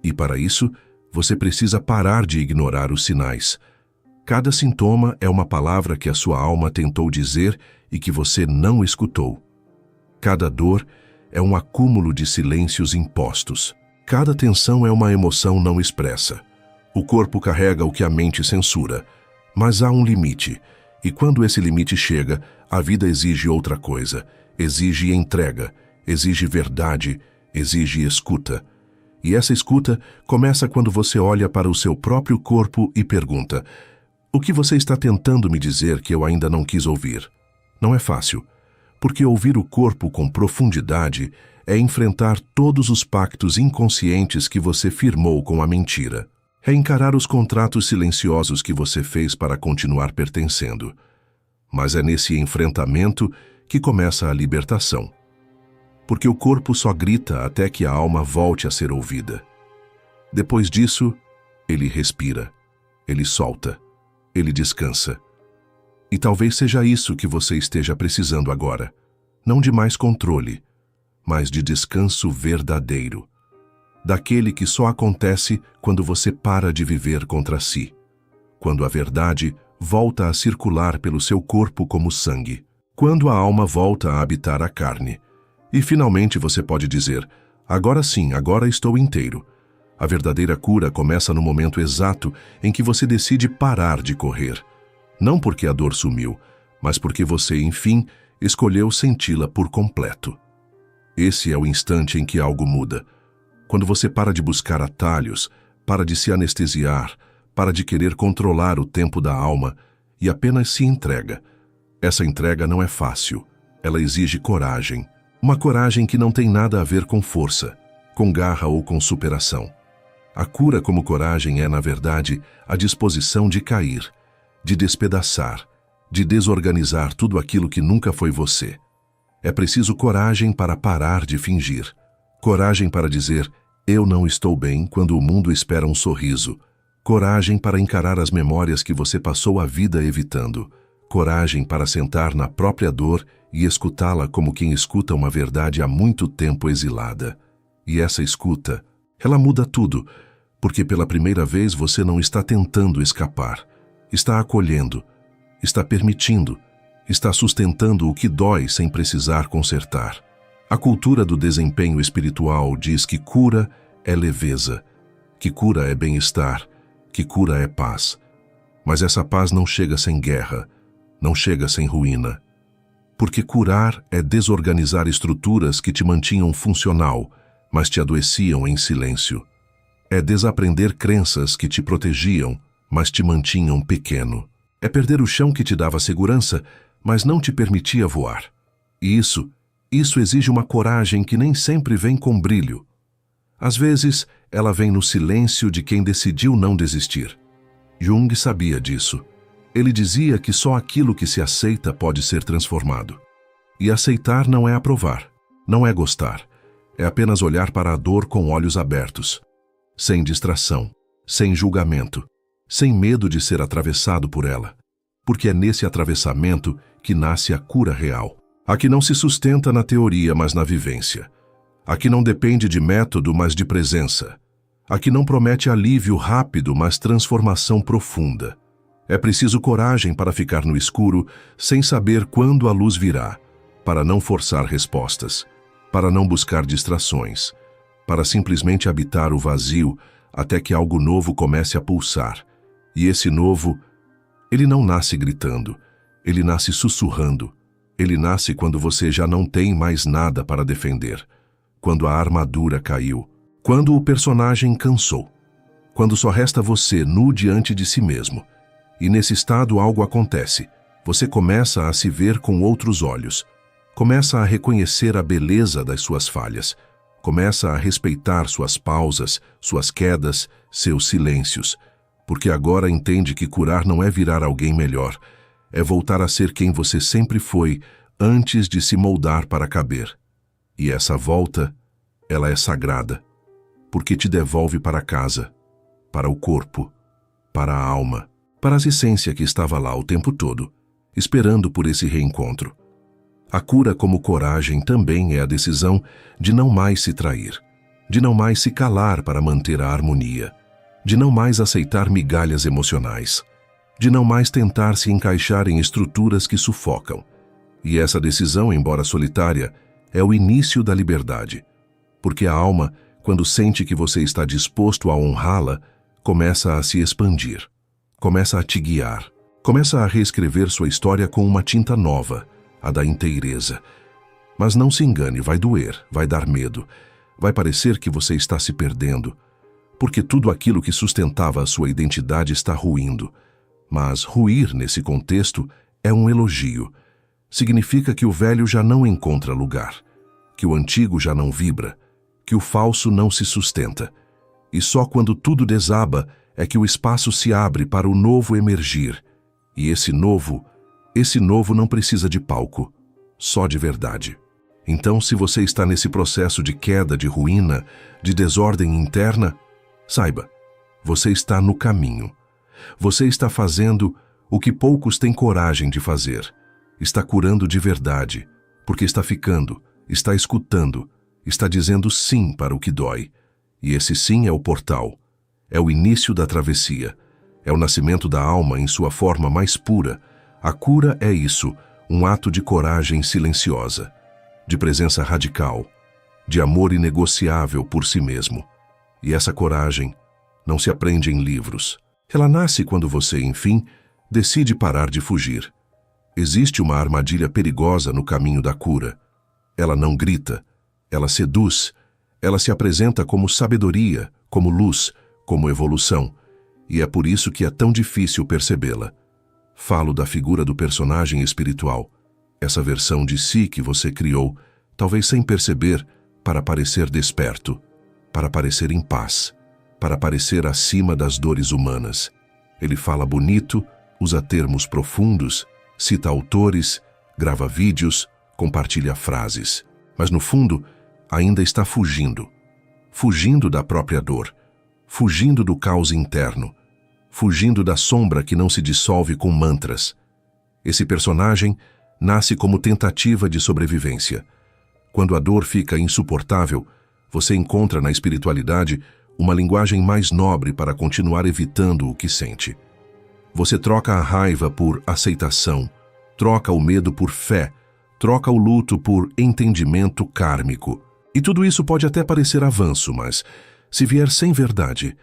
E para isso, você precisa parar de ignorar os sinais. Cada sintoma é uma palavra que a sua alma tentou dizer e que você não escutou. Cada dor é um acúmulo de silêncios impostos. Cada tensão é uma emoção não expressa. O corpo carrega o que a mente censura, mas há um limite, e quando esse limite chega, a vida exige outra coisa, exige entrega, exige verdade, exige escuta. E essa escuta começa quando você olha para o seu próprio corpo e pergunta: o que você está tentando me dizer que eu ainda não quis ouvir? Não é fácil, porque ouvir o corpo com profundidade é enfrentar todos os pactos inconscientes que você firmou com a mentira. É encarar os contratos silenciosos que você fez para continuar pertencendo. Mas é nesse enfrentamento que começa a libertação. Porque o corpo só grita até que a alma volte a ser ouvida. Depois disso, ele respira, ele solta, ele descansa. E talvez seja isso que você esteja precisando agora. Não de mais controle, mas de descanso verdadeiro. Daquele que só acontece quando você para de viver contra si. Quando a verdade volta a circular pelo seu corpo como sangue. Quando a alma volta a habitar a carne. E finalmente você pode dizer: agora sim, agora estou inteiro. A verdadeira cura começa no momento exato em que você decide parar de correr. Não porque a dor sumiu, mas porque você, enfim, escolheu senti-la por completo. Esse é o instante em que algo muda. Quando você para de buscar atalhos, para de se anestesiar, para de querer controlar o tempo da alma e apenas se entrega. Essa entrega não é fácil. Ela exige coragem. Uma coragem que não tem nada a ver com força, com garra ou com superação. A cura como coragem é, na verdade, a disposição de cair, de despedaçar, de desorganizar tudo aquilo que nunca foi você. É preciso coragem para parar de fingir. Coragem para dizer: eu não estou bem, quando o mundo espera um sorriso. Coragem para encarar as memórias que você passou a vida evitando. Coragem para sentar na própria dor e escutá-la como quem escuta uma verdade há muito tempo exilada. E essa escuta, ela muda tudo, porque pela primeira vez você não está tentando escapar. Está acolhendo, está permitindo, está sustentando o que dói sem precisar consertar. A cultura do desempenho espiritual diz que cura é leveza, que cura é bem-estar, que cura é paz. Mas essa paz não chega sem guerra, não chega sem ruína. Porque curar é desorganizar estruturas que te mantinham funcional, mas te adoeciam em silêncio. É desaprender crenças que te protegiam, mas te mantinham pequeno. É perder o chão que te dava segurança, mas não te permitia voar. E isso exige uma coragem que nem sempre vem com brilho. Às vezes, ela vem no silêncio de quem decidiu não desistir. Jung sabia disso. Ele dizia que só aquilo que se aceita pode ser transformado. E aceitar não é aprovar, não é gostar, é apenas olhar para a dor com olhos abertos, sem distração, sem julgamento, sem medo de ser atravessado por ela, porque é nesse atravessamento que nasce a cura real. A que não se sustenta na teoria, mas na vivência. A que não depende de método, mas de presença. A que não promete alívio rápido, mas transformação profunda. É preciso coragem para ficar no escuro, sem saber quando a luz virá, para não forçar respostas, para não buscar distrações, para simplesmente habitar o vazio até que algo novo comece a pulsar. E esse novo, ele não nasce gritando, ele nasce sussurrando. Ele nasce quando você já não tem mais nada para defender, quando a armadura caiu, quando o personagem cansou, quando só resta você nu diante de si mesmo. E nesse estado algo acontece. Você começa a se ver com outros olhos, começa a reconhecer a beleza das suas falhas, começa a respeitar suas pausas, suas quedas, seus silêncios, porque agora entende que curar não é virar alguém melhor, é voltar a ser quem você sempre foi antes de se moldar para caber. E essa volta, ela é sagrada, porque te devolve para casa, para o corpo, para a alma, para a essência que estava lá o tempo todo, esperando por esse reencontro. A cura como coragem também é a decisão de não mais se trair, de não mais se calar para manter a harmonia, de não mais aceitar migalhas emocionais, de não mais tentar se encaixar em estruturas que sufocam. E essa decisão, embora solitária, é o início da liberdade, porque a alma, quando sente que você está disposto a honrá-la, começa a se expandir, começa a te guiar, começa a reescrever sua história com uma tinta nova, a da inteireza. Mas não se engane, vai doer, vai dar medo, vai parecer que você está se perdendo, porque tudo aquilo que sustentava a sua identidade está ruindo. Mas ruir nesse contexto é um elogio. Significa que o velho já não encontra lugar, que o antigo já não vibra, que o falso não se sustenta. E só quando tudo desaba é que o espaço se abre para o novo emergir. E esse novo não precisa de palco, só de verdade. Então, se você está nesse processo de queda, de ruína, de desordem interna, saiba, você está no caminho. Você está fazendo o que poucos têm coragem de fazer. Está curando de verdade, porque está ficando, está escutando, está dizendo sim para o que dói. E esse sim é o portal, é o início da travessia, é o nascimento da alma em sua forma mais pura. A cura é isso, um ato de coragem silenciosa, de presença radical, de amor inegociável por si mesmo. E essa coragem não se aprende em livros. Ela nasce quando você, enfim, decide parar de fugir. Existe uma armadilha perigosa no caminho da cura. Ela não grita, ela seduz, ela se apresenta como sabedoria, como luz, como evolução, e é por isso que é tão difícil percebê-la. Falo da figura do personagem espiritual, essa versão de si que você criou, talvez sem perceber, para parecer desperto, para parecer em paz, para parecer acima das dores humanas. Ele fala bonito, usa termos profundos, cita autores, grava vídeos, compartilha frases. Mas no fundo, ainda está fugindo. Fugindo da própria dor, fugindo do caos interno, fugindo da sombra que não se dissolve com mantras. Esse personagem nasce como tentativa de sobrevivência. Quando a dor fica insuportável, você encontra na espiritualidade uma linguagem mais nobre para continuar evitando o que sente. Você troca a raiva por aceitação, troca o medo por fé, troca o luto por entendimento kármico. E tudo isso pode até parecer avanço, mas, se vier sem verdade,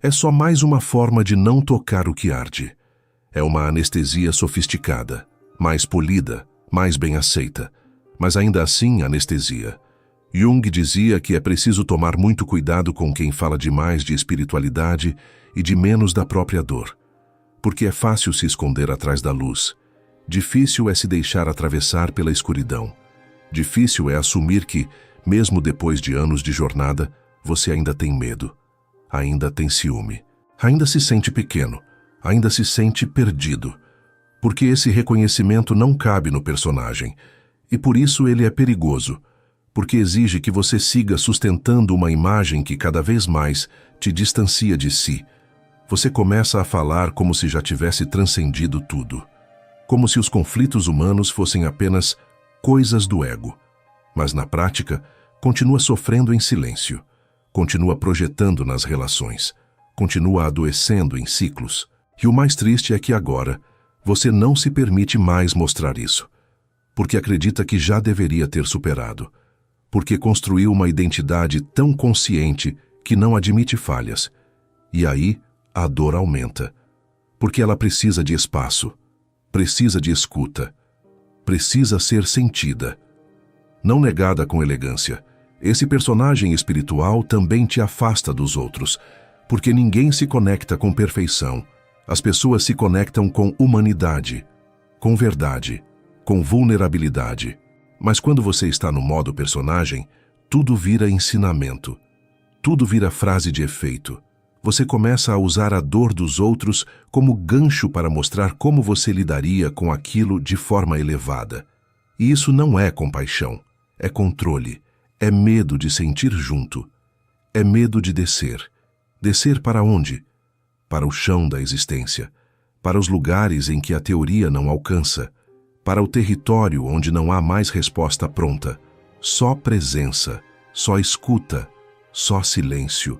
é só mais uma forma de não tocar o que arde. É uma anestesia sofisticada, mais polida, mais bem aceita, mas ainda assim anestesia. Jung dizia que é preciso tomar muito cuidado com quem fala demais de espiritualidade e de menos da própria dor, porque é fácil se esconder atrás da luz. Difícil é se deixar atravessar pela escuridão. Difícil é assumir que, mesmo depois de anos de jornada, você ainda tem medo, ainda tem ciúme, ainda se sente pequeno, ainda se sente perdido, Porque esse reconhecimento não cabe no personagem, e por isso ele é perigoso, porque exige que você siga sustentando uma imagem que cada vez mais te distancia de si. Você começa a falar como se já tivesse transcendido tudo, como se os conflitos humanos fossem apenas coisas do ego. Mas na prática, continua sofrendo em silêncio, continua projetando nas relações, continua adoecendo em ciclos. E o mais triste é que agora você não se permite mais mostrar isso, porque acredita que já deveria ter superado, porque construiu uma identidade tão consciente que não admite falhas. E aí a dor aumenta, porque ela precisa de espaço, precisa de escuta, precisa ser sentida. Não negada com elegância, esse personagem espiritual também te afasta dos outros, porque ninguém se conecta com perfeição. As pessoas se conectam com humanidade, com verdade, com vulnerabilidade. Mas quando você está no modo personagem, tudo vira ensinamento, tudo vira frase de efeito. Você começa a usar a dor dos outros como gancho para mostrar como você lidaria com aquilo de forma elevada. E isso não é compaixão, é controle, é medo de sentir junto, é medo de descer. Descer para onde? Para o chão da existência, para os lugares em que a teoria não alcança, para o território onde não há mais resposta pronta. Só presença, só escuta, só silêncio.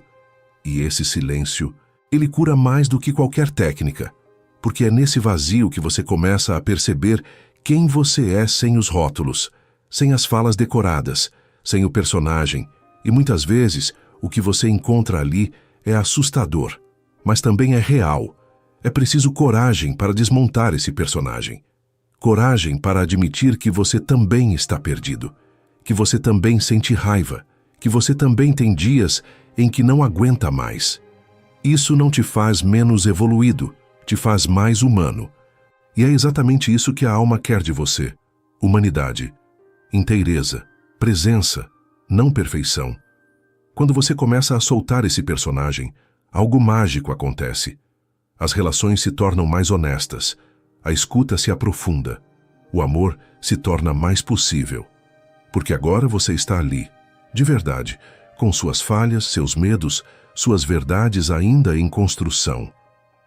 E esse silêncio, ele cura mais do que qualquer técnica, porque é nesse vazio que você começa a perceber quem você é sem os rótulos, sem as falas decoradas, sem o personagem, e muitas vezes o que você encontra ali é assustador, mas também é real. É preciso coragem para desmontar esse personagem. Coragem para admitir que você também está perdido, que você também sente raiva, que você também tem dias em que não aguenta mais. Isso não te faz menos evoluído, te faz mais humano. E é exatamente isso que a alma quer de você: humanidade, inteireza, presença, não perfeição. Quando você começa a soltar esse personagem, algo mágico acontece. As relações se tornam mais honestas, a escuta se aprofunda, o amor se torna mais possível. Porque agora você está ali, de verdade, com suas falhas, seus medos, suas verdades ainda em construção.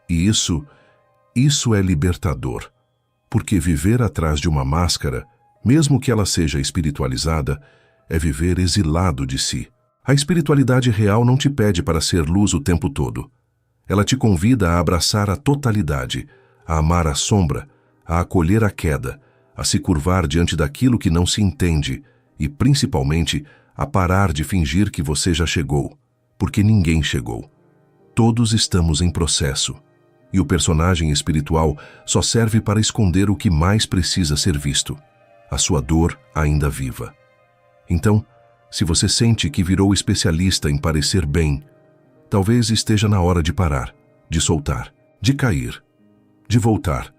E isso é libertador. Porque viver atrás de uma máscara, mesmo que ela seja espiritualizada, é viver exilado de si. A espiritualidade real não te pede para ser luz o tempo todo. Ela te convida a abraçar a totalidade, a amar a sombra, a acolher a queda, a se curvar diante daquilo que não se entende e, principalmente, a parar de fingir que você já chegou, porque ninguém chegou. Todos estamos em processo, e o personagem espiritual só serve para esconder o que mais precisa ser visto, a sua dor ainda viva. Então, se você sente que virou especialista em parecer bem, talvez esteja na hora de parar, de soltar, de cair, de voltar.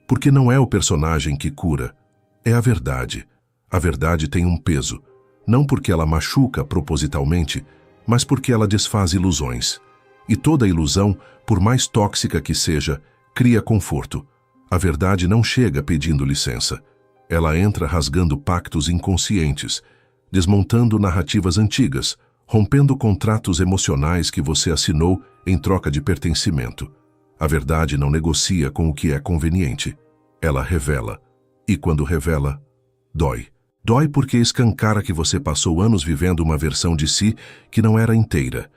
Porque não é o personagem que cura, é a verdade. A verdade tem um peso, não porque ela machuca propositalmente, mas porque ela desfaz ilusões. E toda ilusão, por mais tóxica que seja, cria conforto. A verdade não chega pedindo licença. Ela entra rasgando pactos inconscientes, desmontando narrativas antigas, rompendo contratos emocionais que você assinou em troca de pertencimento. A verdade não negocia com o que é conveniente. Ela revela. E quando revela, dói. Dói porque escancara que você passou anos vivendo uma versão de si que não era inteira,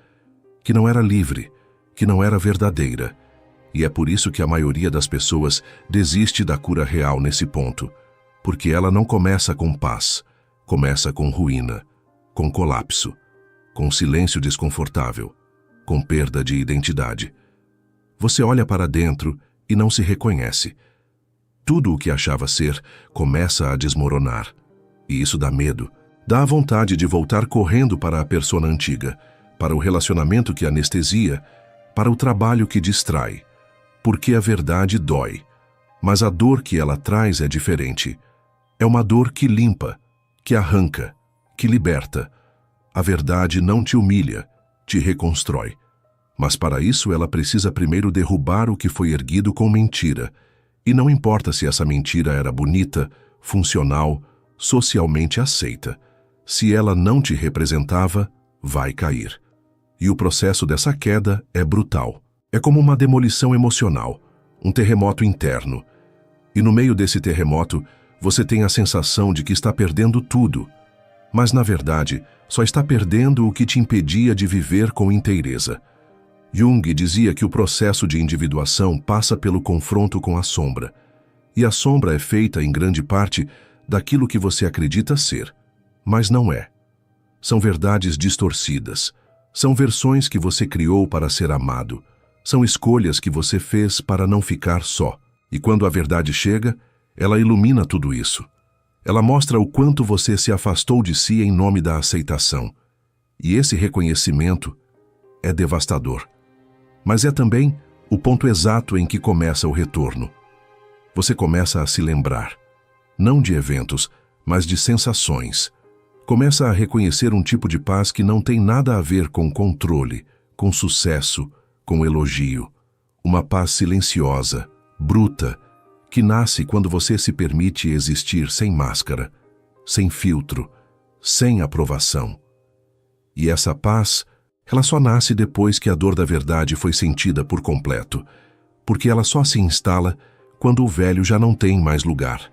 que não era livre, que não era verdadeira. E é por isso que a maioria das pessoas desiste da cura real nesse ponto, porque ela não começa com paz, começa com ruína, com colapso, com silêncio desconfortável, com perda de identidade. Você olha para dentro e não se reconhece. Tudo o que achava ser começa a desmoronar. E isso dá medo, dá a vontade de voltar correndo para a persona antiga, para o relacionamento que anestesia, para o trabalho que distrai. Porque a verdade dói, mas a dor que ela traz é diferente. É uma dor que limpa, que arranca, que liberta. A verdade não te humilha, te reconstrói. Mas para isso ela precisa primeiro derrubar o que foi erguido com mentira, E não importa se essa mentira era bonita, funcional, socialmente aceita. Se ela não te representava, vai cair. E o processo dessa queda é brutal. É como uma demolição emocional, um terremoto interno. E no meio desse terremoto, você tem a sensação de que está perdendo tudo. Mas, na verdade, só está perdendo o que te impedia de viver com inteireza. Jung dizia que o processo de individuação passa pelo confronto com a sombra. E a sombra é feita, em grande parte, daquilo que você acredita ser. Mas não é. São verdades distorcidas. São versões que você criou para ser amado. São escolhas que você fez para não ficar só. E quando a verdade chega, ela ilumina tudo isso. Ela mostra o quanto você se afastou de si em nome da aceitação. E esse reconhecimento é devastador. Mas é também o ponto exato em que começa o retorno. Você começa a se lembrar, não de eventos, mas de sensações. Começa a reconhecer um tipo de paz que não tem nada a ver com controle, com sucesso, com elogio. Uma paz silenciosa, bruta, que nasce quando você se permite existir sem máscara, sem filtro, sem aprovação. E essa paz, ela só nasce depois que a dor da verdade foi sentida por completo, porque ela só se instala quando o velho já não tem mais lugar.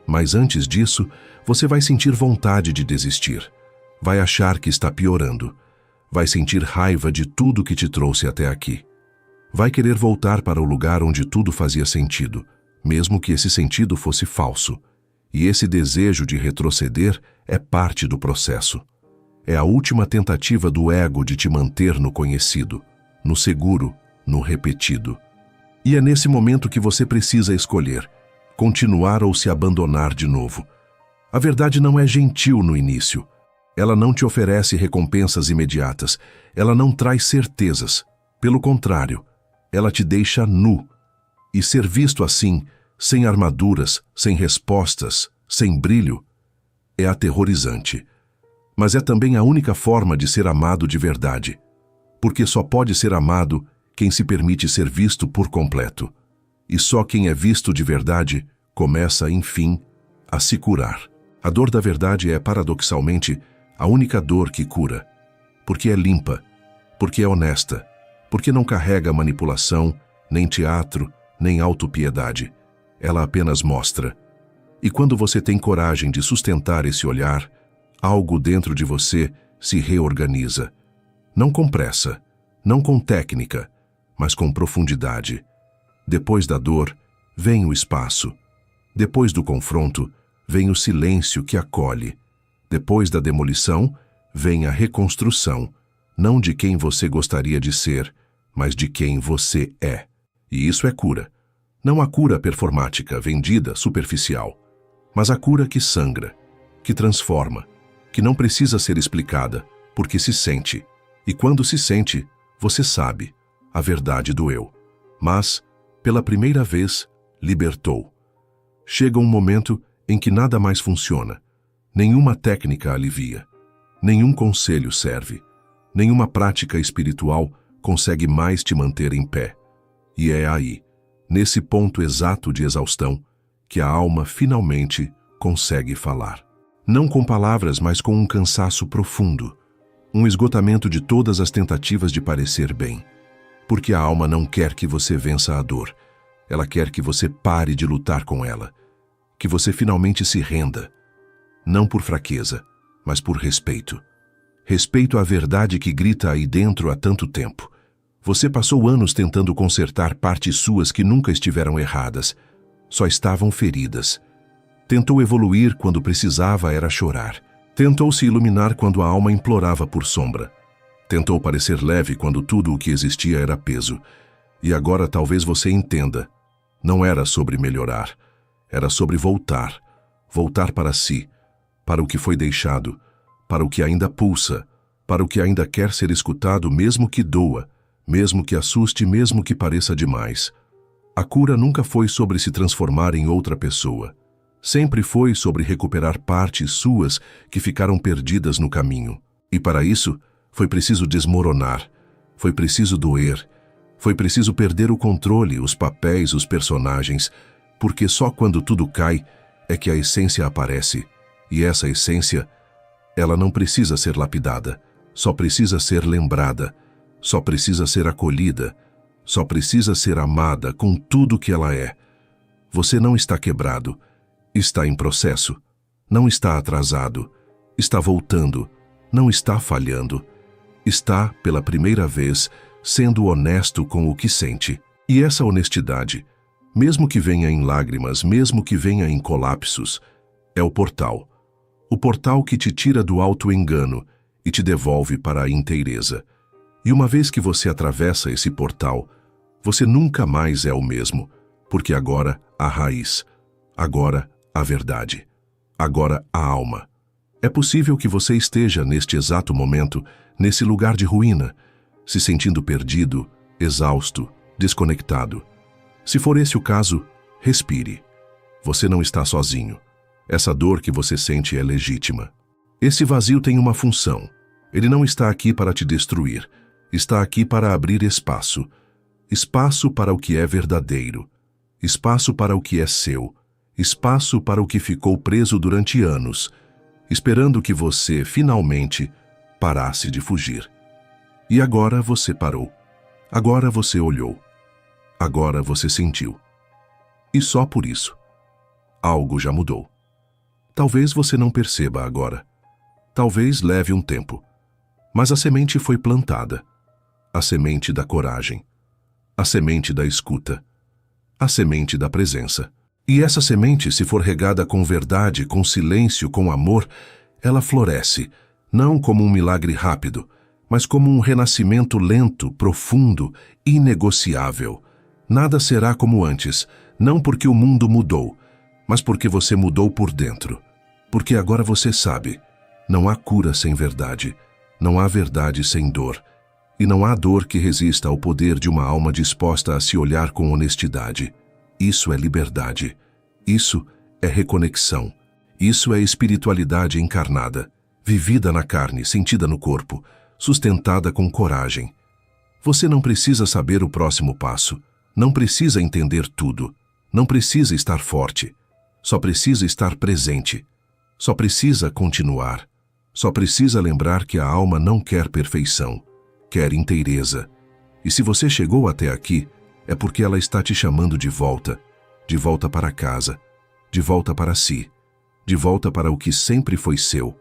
Mas antes disso, você vai sentir vontade de desistir. Vai achar que está piorando. Vai sentir raiva de tudo que te trouxe até aqui. Vai querer voltar para o lugar onde tudo fazia sentido, mesmo que esse sentido fosse falso. E esse desejo de retroceder é parte do processo. É a última tentativa do ego de te manter no conhecido, no seguro, no repetido. E é nesse momento que você precisa escolher, continuar ou se abandonar de novo. A verdade não é gentil no início. Ela não te oferece recompensas imediatas. Ela não traz certezas. Pelo contrário, ela te deixa nu. E ser visto assim, sem armaduras, sem respostas, sem brilho, é aterrorizante. Mas é também a única forma de ser amado de verdade. Porque só pode ser amado quem se permite ser visto por completo. E só quem é visto de verdade começa, enfim, a se curar. A dor da verdade é, paradoxalmente, a única dor que cura. Porque é limpa, porque é honesta, porque não carrega manipulação, nem teatro, nem autopiedade. Ela apenas mostra. E quando você tem coragem de sustentar esse olhar, algo dentro de você se reorganiza. Não com pressa, não com técnica, mas com profundidade. Depois da dor, vem o espaço. Depois do confronto, vem o silêncio que acolhe. Depois da demolição, vem a reconstrução, não de quem você gostaria de ser, mas de quem você é. E isso é cura. Não a cura performática, vendida, superficial, mas a cura que sangra, que transforma, que não precisa ser explicada, porque se sente. E quando se sente, você sabe, a verdade doeu. Mas, pela primeira vez, libertou. Chega um momento em que nada mais funciona. Nenhuma técnica alivia. Nenhum conselho serve. Nenhuma prática espiritual consegue mais te manter em pé. E é aí, nesse ponto exato de exaustão, que a alma finalmente consegue falar. Não com palavras, mas com um cansaço profundo. Um esgotamento de todas as tentativas de parecer bem. Porque a alma não quer que você vença a dor. Ela quer que você pare de lutar com ela. Que você finalmente se renda. Não por fraqueza, mas por respeito. Respeito à verdade que grita aí dentro há tanto tempo. Você passou anos tentando consertar partes suas que nunca estiveram erradas. Só estavam feridas. Tentou evoluir quando precisava era chorar. Tentou se iluminar quando a alma implorava por sombra. Tentou parecer leve quando tudo o que existia era peso. E agora talvez você entenda. Não era sobre melhorar. Era sobre voltar. Voltar para si. Para o que foi deixado. Para o que ainda pulsa. Para o que ainda quer ser escutado mesmo que doa. Mesmo que assuste, mesmo que pareça demais. A cura nunca foi sobre se transformar em outra pessoa. Sempre foi sobre recuperar partes suas que ficaram perdidas no caminho. E para isso, foi preciso desmoronar. Foi preciso doer. Foi preciso perder o controle, os papéis, os personagens. Porque só quando tudo cai é que a essência aparece, e essa essência, ela não precisa ser lapidada, só precisa ser lembrada, só precisa ser acolhida, só precisa ser amada com tudo que ela é. Você não está quebrado, está em processo, não está atrasado, está voltando, não está falhando, está, pela primeira vez, sendo honesto com o que sente. E essa honestidade, mesmo que venha em lágrimas, mesmo que venha em colapsos, é o portal. O portal que te tira do auto-engano e te devolve para a inteireza. E uma vez que você atravessa esse portal, você nunca mais é o mesmo, porque agora a raiz, agora a verdade, agora a alma. É possível que você esteja neste exato momento, nesse lugar de ruína, se sentindo perdido, exausto, desconectado. Se for esse o caso, respire. Você não está sozinho. Essa dor que você sente é legítima. Esse vazio tem uma função. Ele não está aqui para te destruir. Está aqui para abrir espaço. Espaço para o que é verdadeiro. Espaço para o que é seu. Espaço para o que ficou preso durante anos, esperando que você, finalmente, parasse de fugir. E agora você parou. Agora você olhou. Agora você sentiu. E só por isso. Algo já mudou. Talvez você não perceba agora. Talvez leve um tempo. Mas a semente foi plantada. A semente da coragem. A semente da escuta. A semente da presença. E essa semente, se for regada com verdade, com silêncio, com amor, ela floresce, não como um milagre rápido, mas como um renascimento lento, profundo, inegociável. Nada será como antes, não porque o mundo mudou, mas porque você mudou por dentro. Porque agora você sabe, não há cura sem verdade, não há verdade sem dor, e não há dor que resista ao poder de uma alma disposta a se olhar com honestidade. Isso é liberdade. Isso é reconexão. Isso é espiritualidade encarnada, vivida na carne, sentida no corpo, sustentada com coragem. Você não precisa saber o próximo passo, não precisa entender tudo, não precisa estar forte, só precisa estar presente, só precisa continuar, só precisa lembrar que a alma não quer perfeição, quer inteireza. E se você chegou até aqui, é porque ela está te chamando de volta para casa, de volta para si, de volta para o que sempre foi seu,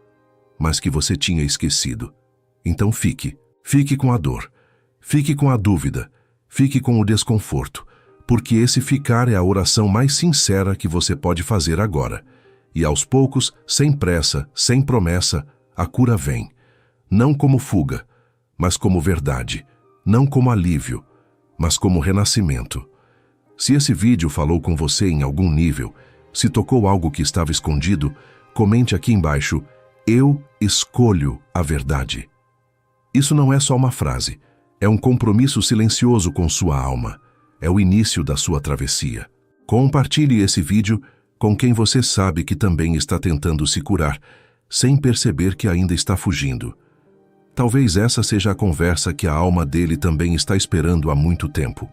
mas que você tinha esquecido. Então fique com a dor, fique com a dúvida, fique com o desconforto, porque esse ficar é a oração mais sincera que você pode fazer agora. E aos poucos, sem pressa, sem promessa, a cura vem. Não como fuga, mas como verdade, não como alívio, mas como renascimento. Se esse vídeo falou com você em algum nível, se tocou algo que estava escondido, comente aqui embaixo: eu escolho a verdade. Isso não é só uma frase, é um compromisso silencioso com sua alma. É o início da sua travessia. Compartilhe esse vídeo com quem você sabe que também está tentando se curar, sem perceber que ainda está fugindo. Talvez essa seja a conversa que a alma dele também está esperando há muito tempo.